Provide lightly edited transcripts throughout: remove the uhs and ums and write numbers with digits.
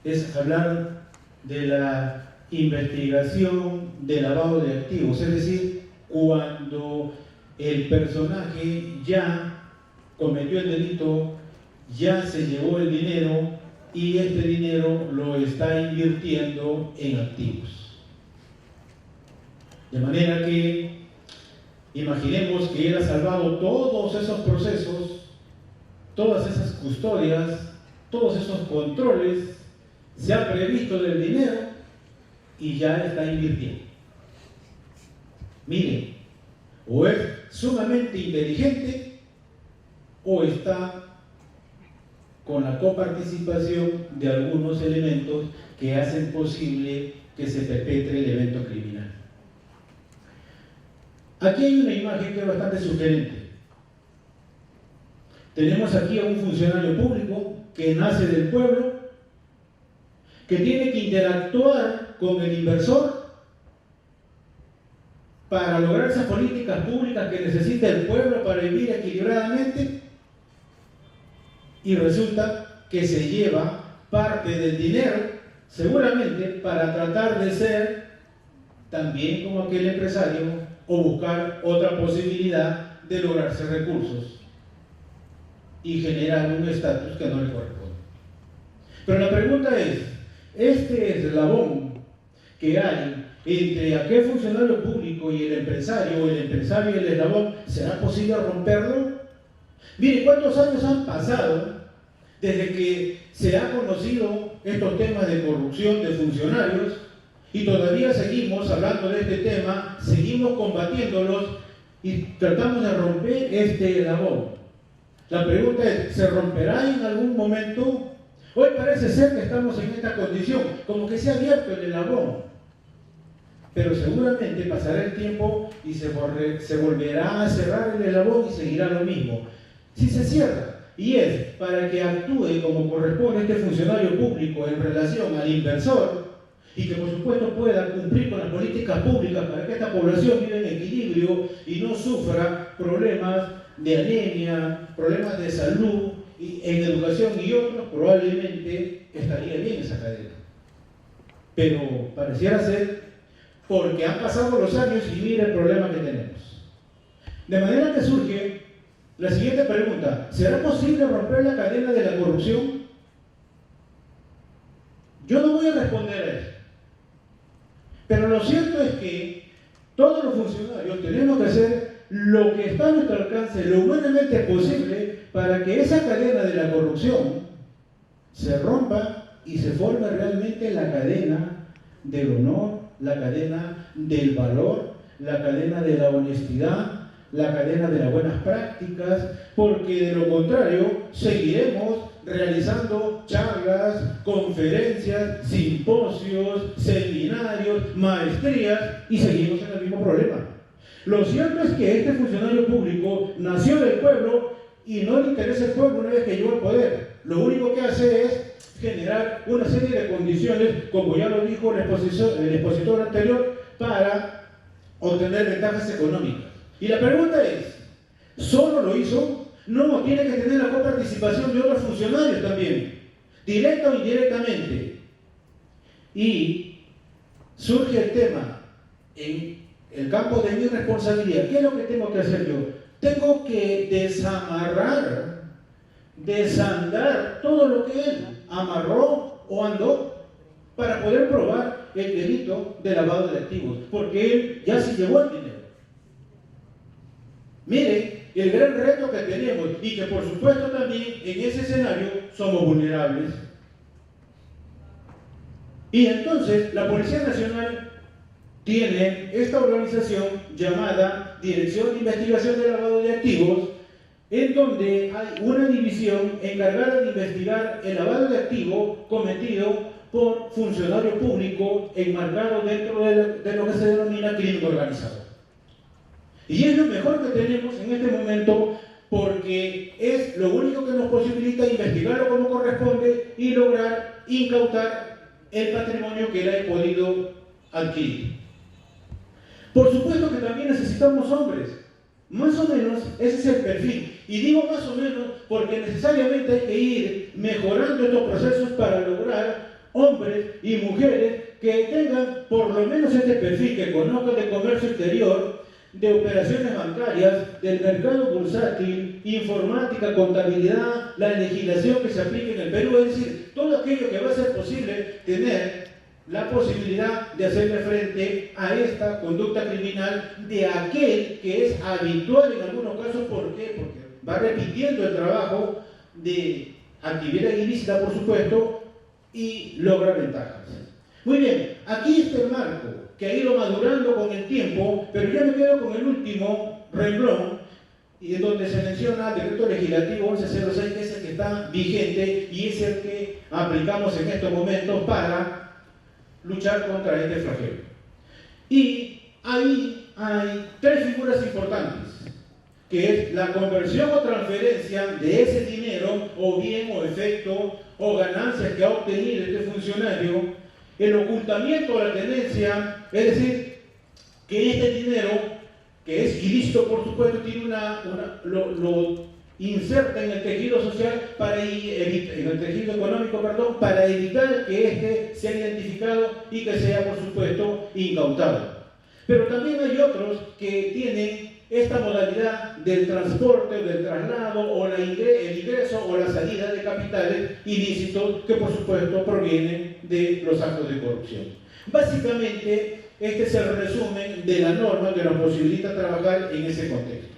es hablar de la investigación de lavado de activos, es decir, cuando el personaje ya cometió el delito, ya se llevó el dinero y este dinero lo está invirtiendo en activos. De manera que imaginemos que él ha salvado todos esos procesos, todas esas custodias, todos esos controles, se ha previsto del dinero y ya está invirtiendo. Miren, o es sumamente inteligente o está con la coparticipación de algunos elementos que hacen posible que se perpetre el evento criminal. Aquí hay una imagen que es bastante sugerente. Tenemos aquí a un funcionario público que nace del pueblo, que tiene que interactuar con el inversor para lograr esas políticas públicas que necesita el pueblo para vivir equilibradamente, y resulta que se lleva parte del dinero, seguramente para tratar de ser también como aquel empresario o buscar otra posibilidad de lograrse recursos y generar un estatus que no le corresponde. Pero la pregunta es, este eslabón que hay entre aquel funcionario público y el empresario, o el empresario y el eslabón, ¿será posible romperlo? Mire, ¿cuántos años han pasado desde que se han conocido estos temas de corrupción de funcionarios y todavía seguimos hablando de este tema, seguimos combatiéndolos y tratamos de romper este eslabón? La pregunta es, ¿se romperá en algún momento? Hoy parece ser que estamos en esta condición, como que se ha abierto el eslabón, pero seguramente pasará el tiempo y se volverá a cerrar el eslabón y seguirá lo mismo. Si se cierra, y es para que actúe como corresponde este funcionario público en relación al inversor, y que por supuesto pueda cumplir con las políticas públicas para que esta población viva en equilibrio y no sufra problemas de anemia, problemas de salud, y en educación y otros, probablemente estaría bien esa cadena. Pero pareciera ser porque han pasado los años y mira el problema que tenemos. De manera que surge la siguiente pregunta: ¿será posible romper la cadena de la corrupción? Yo no voy a responder a eso. Pero lo cierto es que todos los funcionarios tenemos que hacer lo que está a nuestro alcance, lo humanamente posible, para que esa cadena de la corrupción se rompa y se forme realmente la cadena del honor, la cadena del valor, la cadena de la honestidad, la cadena de las buenas prácticas, porque de lo contrario seguiremos realizando charlas, conferencias, simposios, seminarios, maestrías y seguimos en el mismo problema. Lo cierto es que este funcionario público nació del pueblo y no le interesa el pueblo una vez que llegó al poder. Lo único que hace es generar una serie de condiciones, como ya lo dijo el expositor anterior, para obtener ventajas económicas. Y la pregunta es, ¿solo lo hizo? No, tiene que tener la coparticipación de otros funcionarios también, directa o indirectamente. Y surge el tema, en el campo de mi responsabilidad, ¿qué es lo que tengo que hacer yo? Tengo que desamarrar, desandar todo lo que él amarró o andó para poder probar el delito de lavado de activos, porque él ya se llevó el dinero. Mire el gran reto que tenemos y que por supuesto también en ese escenario somos vulnerables. Y entonces la Policía Nacional tiene esta organización llamada Dirección de Investigación de Lavado de Activos, en donde hay una división encargada de investigar el lavado de activos cometido por funcionario público enmarcado dentro de lo que se denomina crimen organizado. Y es lo mejor que tenemos en este momento, porque es lo único que nos posibilita investigarlo como corresponde y lograr incautar el patrimonio que él ha podido adquirir. Por supuesto que también necesitamos hombres. Más o menos ese es el perfil. Y digo más o menos porque necesariamente hay que ir mejorando estos procesos para lograr hombres y mujeres que tengan por lo menos este perfil, que conozcan de comercio exterior, de operaciones bancarias, del mercado bursátil, informática, contabilidad, la legislación que se aplique en el Perú, es decir, todo aquello que va a ser posible tener la posibilidad de hacerle frente a esta conducta criminal de aquel que es habitual en algunos casos. ¿Por qué? Porque va repitiendo el trabajo de actividad ilícita, por supuesto, y logra ventajas. Muy bien, aquí está el marco que ha ido madurando con el tiempo, pero ya me quedo con el último renglón, y en donde se menciona el decreto legislativo 1106, que es el que está vigente y es el que aplicamos en estos momentos para luchar contra este flagelo. Y ahí hay tres figuras importantes, que es la conversión o transferencia de ese dinero, o bien o efecto o ganancias que ha obtenido este funcionario, el ocultamiento de la tenencia, es decir, que este dinero, que es ilícito por supuesto, tiene lo inserta en el tejido social en el tejido económico, perdón, para evitar que éste sea identificado y que sea por supuesto incautado. Pero también hay otros que tienen esta modalidad del transporte, del traslado, o el ingreso o la salida de capitales ilícitos que por supuesto provienen de los actos de corrupción. Básicamente, este es el resumen de la norma que nos posibilita trabajar en ese contexto.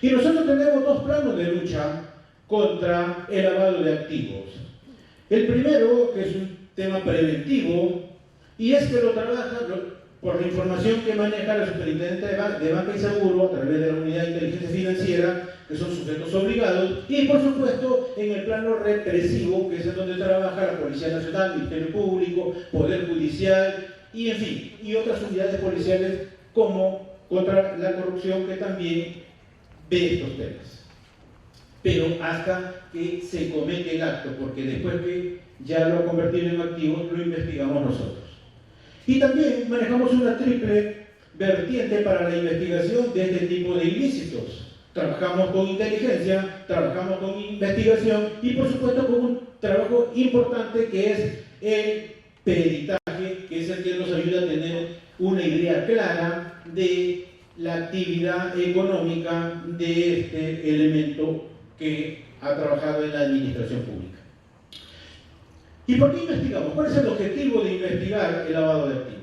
Y nosotros tenemos dos planos de lucha contra el lavado de activos. El primero, que es un tema preventivo, y es que lo trabaja por la información que maneja la Superintendencia de Banca y Seguro a través de la Unidad de Inteligencia Financiera, que son sujetos obligados, y por supuesto en el plano represivo, que es en donde trabaja la Policía Nacional, Ministerio Público, Poder Judicial, y en fin, y otras unidades policiales como contra la corrupción, que también ve estos temas. Pero hasta que se comete el acto, porque después que ya lo ha convertido en activo, lo investigamos nosotros. Y también manejamos una triple vertiente para la investigación de este tipo de ilícitos. Trabajamos con inteligencia, trabajamos con investigación y por supuesto con un trabajo importante que es el peritaje, que es el que nos ayuda a tener una idea clara de la actividad económica de este elemento que ha trabajado en la administración pública. ¿Y por qué investigamos? ¿Cuál es el objetivo de investigar el lavado de activos?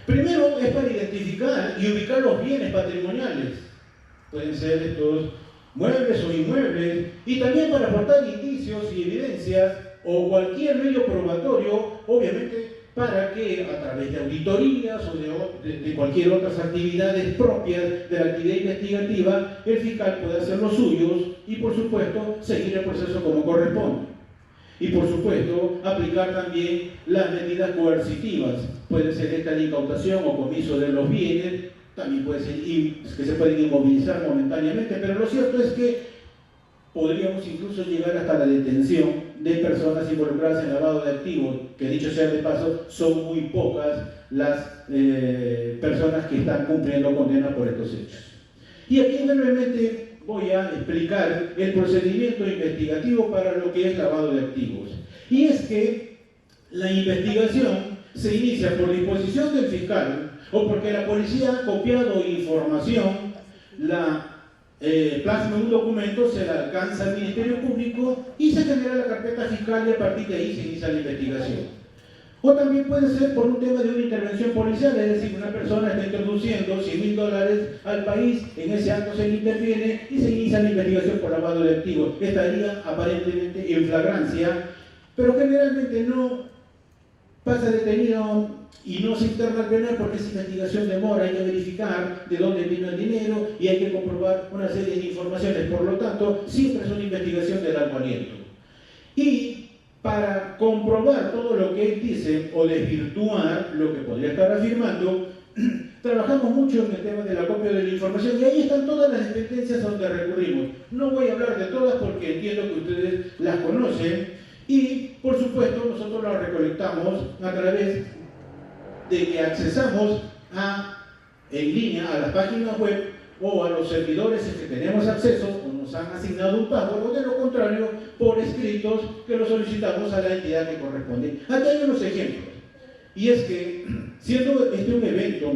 Primero es para identificar y ubicar los bienes patrimoniales. Pueden ser estos muebles o inmuebles, y también para aportar indicios y evidencias o cualquier medio probatorio, obviamente, para que a través de auditorías o de cualquier otras actividades propias de la actividad investigativa, el fiscal pueda hacer los suyos y, por supuesto, seguir el proceso como corresponde. Y, por supuesto, aplicar también las medidas coercitivas. Puede ser esta de incautación o comiso de los bienes, también puede ser que se pueden inmovilizar momentáneamente, pero lo cierto es que podríamos incluso llegar hasta la detención de personas involucradas en lavado de activos, que dicho sea de paso, son muy pocas las personas que están cumpliendo condena por estos hechos. Y aquí brevemente voy a explicar el procedimiento investigativo para lo que es lavado de activos. Y es que la investigación se inicia por disposición del fiscal o porque la policía ha copiado información, la plasma un documento, se la alcanza al Ministerio Público y se genera la carpeta fiscal, y a partir de ahí se inicia la investigación. O también puede ser por un tema de una intervención policial, es decir, una persona está introduciendo $100.000 al país, en ese acto se le interviene y se inicia la investigación por lavado de activos. Estaría aparentemente en flagrancia, pero generalmente no pasa detenido y no se interna al penal porque esa investigación demora, hay que verificar de dónde vino el dinero y hay que comprobar una serie de informaciones. Por lo tanto, siempre es una investigación de largo aliento. Y para comprobar todo lo que él dice o desvirtuar lo que podría estar afirmando, trabajamos mucho en el tema del acopio de la información y ahí están todas las sentencias a donde recurrimos. No voy a hablar de todas porque entiendo que ustedes las conocen y, por supuesto, nosotros las recolectamos a través de que accesamos en línea a las páginas web o a los servidores que tenemos acceso o nos han asignado un password, o de lo contrario, por escritos que lo solicitamos a la entidad que corresponde. Aquí hay unos ejemplos. Y es que, siendo este un evento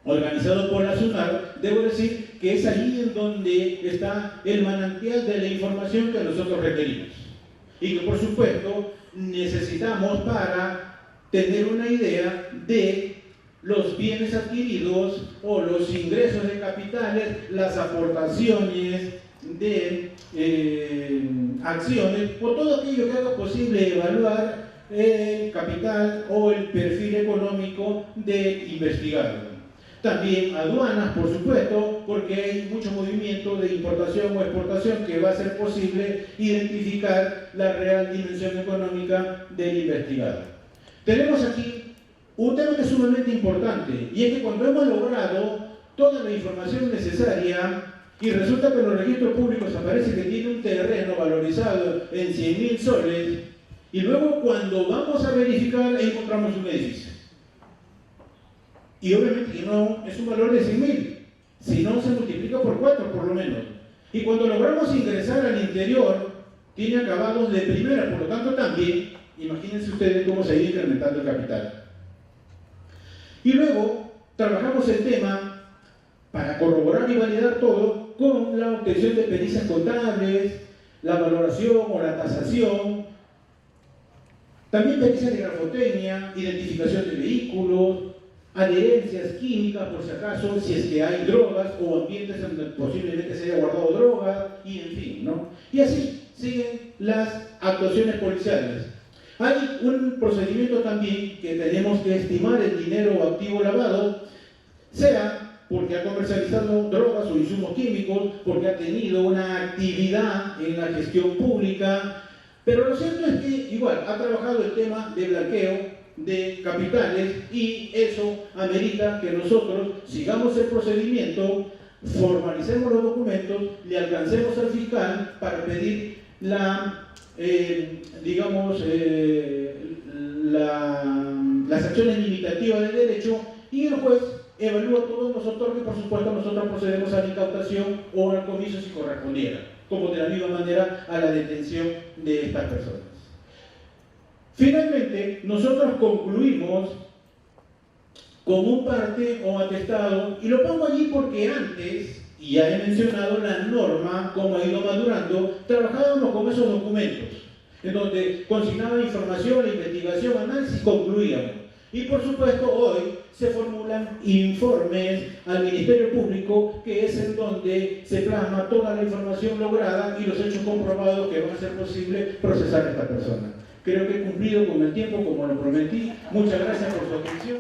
organizado por la SUNAR, debo decir que es allí en donde está el manantial de la información que nosotros requerimos. Y que, por supuesto, necesitamos para tener una idea de los bienes adquiridos o los ingresos de capitales, las aportaciones de acciones, o todo aquello que haga posible evaluar el capital o el perfil económico del investigado. También aduanas, por supuesto, porque hay mucho movimiento de importación o exportación que va a ser posible identificar la real dimensión económica del investigado. Tenemos aquí un tema que es sumamente importante, y es que cuando hemos logrado toda la información necesaria y resulta que en los registros públicos aparece que tiene un terreno valorizado en 100.000 soles, y luego cuando vamos a verificar encontramos un edificio. Y obviamente que no es un valor de 100.000, si no se multiplica por 4 por lo menos. Y cuando logramos ingresar al interior, tiene acabados de primera, por lo tanto también, imagínense ustedes cómo se ha ido incrementando el capital. Y luego trabajamos el tema para corroborar y validar todo con la obtención de pericias contables, la valoración o la tasación, también pericias de grafotecnia, identificación de vehículos, adherencias químicas por si acaso, si es que hay drogas o ambientes donde posiblemente se haya guardado drogas, y en fin, ¿no? Y así siguen las actuaciones policiales. Hay un procedimiento también que tenemos que estimar el dinero o activo lavado, sea porque ha comercializado drogas o insumos químicos, porque ha tenido una actividad en la gestión pública, pero lo cierto es que igual ha trabajado el tema de blanqueo de capitales, y eso amerita que nosotros sigamos el procedimiento, formalicemos los documentos, le alcancemos al fiscal para pedir las acciones limitativas del derecho, y el juez evalúa todos los otorgos, y por supuesto nosotros procedemos a la incautación o al comiso si correspondiera, como de la misma manera a la detención de estas personas. Finalmente, nosotros concluimos con un parte o atestado, y lo pongo allí porque antes, y ya he mencionado la norma, cómo ha ido madurando, trabajábamos con esos documentos, en donde consignaba información, la investigación, análisis, concluíamos. Y por supuesto, hoy se formulan informes al Ministerio Público, que es en donde se plasma toda la información lograda y los hechos comprobados que van a hacer posible procesar a esta persona. Creo que he cumplido con el tiempo como lo prometí. Muchas gracias por su atención.